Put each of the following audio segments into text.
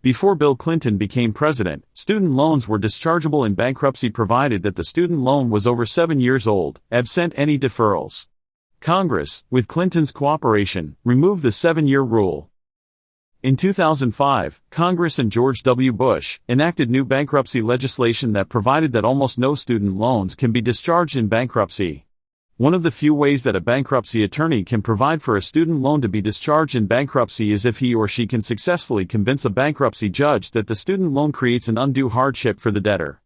Before Bill Clinton became president, student loans were dischargeable in bankruptcy provided that the student loan was over 7 years old, absent any deferrals. Congress, with Clinton's cooperation, removed the 7-year rule. In 2005, Congress and George W. Bush enacted new bankruptcy legislation that provided that almost no student loans can be discharged in bankruptcy. One of the few ways that a bankruptcy attorney can provide for a student loan to be discharged in bankruptcy is if he or she can successfully convince a bankruptcy judge that the student loan creates an undue hardship for the debtor.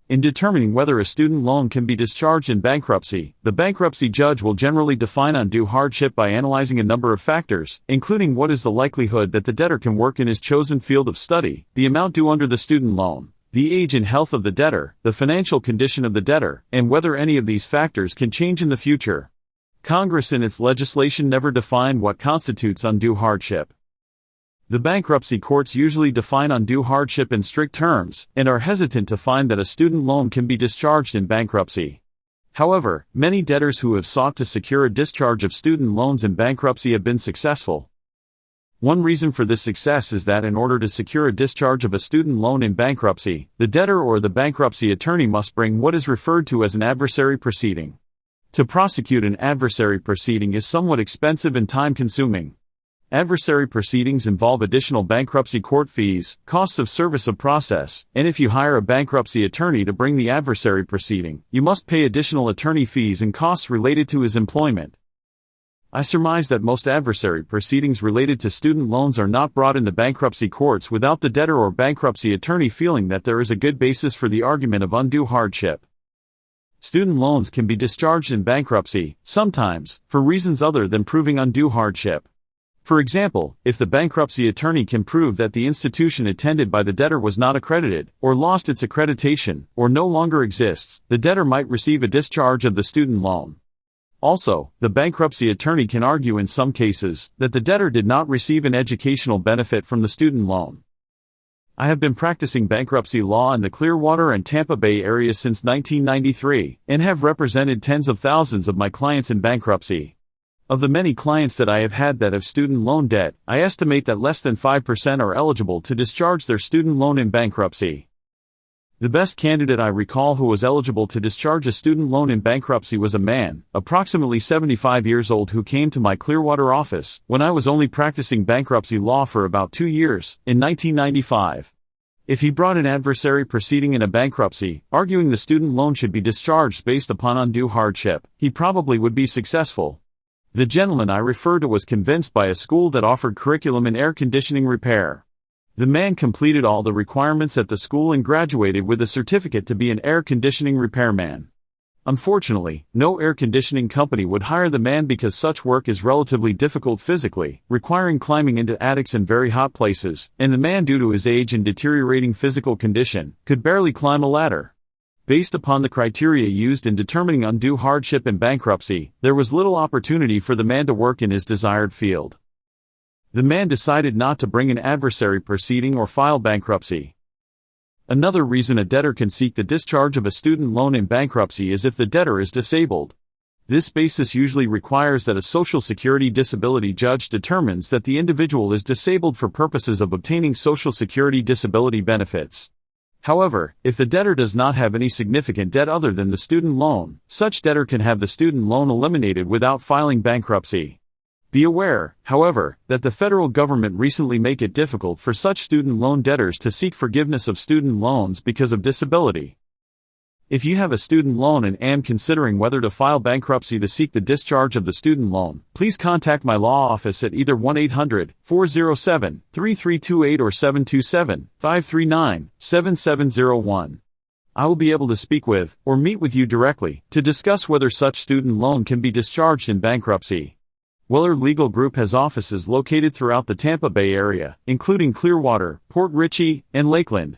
In determining whether a student loan can be discharged in bankruptcy, the bankruptcy judge will generally define undue hardship by analyzing a number of factors, including what is the likelihood that the debtor can work in his chosen field of study, the amount due under the student loan, the age and health of the debtor, the financial condition of the debtor, and whether any of these factors can change in the future. Congress in its legislation never defined what constitutes undue hardship. The bankruptcy courts usually define undue hardship in strict terms, and are hesitant to find that a student loan can be discharged in bankruptcy. However, many debtors who have sought to secure a discharge of student loans in bankruptcy have been successful. One reason for this success is that in order to secure a discharge of a student loan in bankruptcy, the debtor or the bankruptcy attorney must bring what is referred to as an adversary proceeding. To prosecute an adversary proceeding is somewhat expensive and time-consuming. Adversary proceedings involve additional bankruptcy court fees, costs of service of process, and if you hire a bankruptcy attorney to bring the adversary proceeding, you must pay additional attorney fees and costs related to his employment. I surmise that most adversary proceedings related to student loans are not brought in the bankruptcy courts without the debtor or bankruptcy attorney feeling that there is a good basis for the argument of undue hardship. Student loans can be discharged in bankruptcy, sometimes, for reasons other than proving undue hardship. For example, if the bankruptcy attorney can prove that the institution attended by the debtor was not accredited, or lost its accreditation, or no longer exists, the debtor might receive a discharge of the student loan. Also, the bankruptcy attorney can argue in some cases that the debtor did not receive an educational benefit from the student loan. I have been practicing bankruptcy law in the Clearwater and Tampa Bay areas since 1993, and have represented tens of thousands of my clients in bankruptcy. Of the many clients that I have had that have student loan debt, I estimate that less than 5% are eligible to discharge their student loan in bankruptcy. The best candidate I recall who was eligible to discharge a student loan in bankruptcy was a man, approximately 75 years old, who came to my Clearwater office when I was only practicing bankruptcy law for about 2 years, in 1995. If he brought an adversary proceeding in a bankruptcy, arguing the student loan should be discharged based upon undue hardship, he probably would be successful. The gentleman I refer to was convinced by a school that offered curriculum in air conditioning repair. The man completed all the requirements at the school and graduated with a certificate to be an air conditioning repairman. Unfortunately, no air conditioning company would hire the man because such work is relatively difficult physically, requiring climbing into attics in very hot places, and the man, due to his age and deteriorating physical condition, could barely climb a ladder. Based upon the criteria used in determining undue hardship in bankruptcy, there was little opportunity for the man to work in his desired field. The man decided not to bring an adversary proceeding or file bankruptcy. Another reason a debtor can seek the discharge of a student loan in bankruptcy is if the debtor is disabled. This basis usually requires that a Social Security disability judge determines that the individual is disabled for purposes of obtaining Social Security disability benefits. However, if the debtor does not have any significant debt other than the student loan, such debtor can have the student loan eliminated without filing bankruptcy. Be aware, however, that the federal government recently made it difficult for such student loan debtors to seek forgiveness of student loans because of disability. If you have a student loan and am considering whether to file bankruptcy to seek the discharge of the student loan, please contact my law office at either 1-800-407-3328 or 727-539-7701. I will be able to speak with, or meet with you directly, to discuss whether such student loan can be discharged in bankruptcy. Weller Legal Group has offices located throughout the Tampa Bay area, including Clearwater, Port Richey, and Lakeland.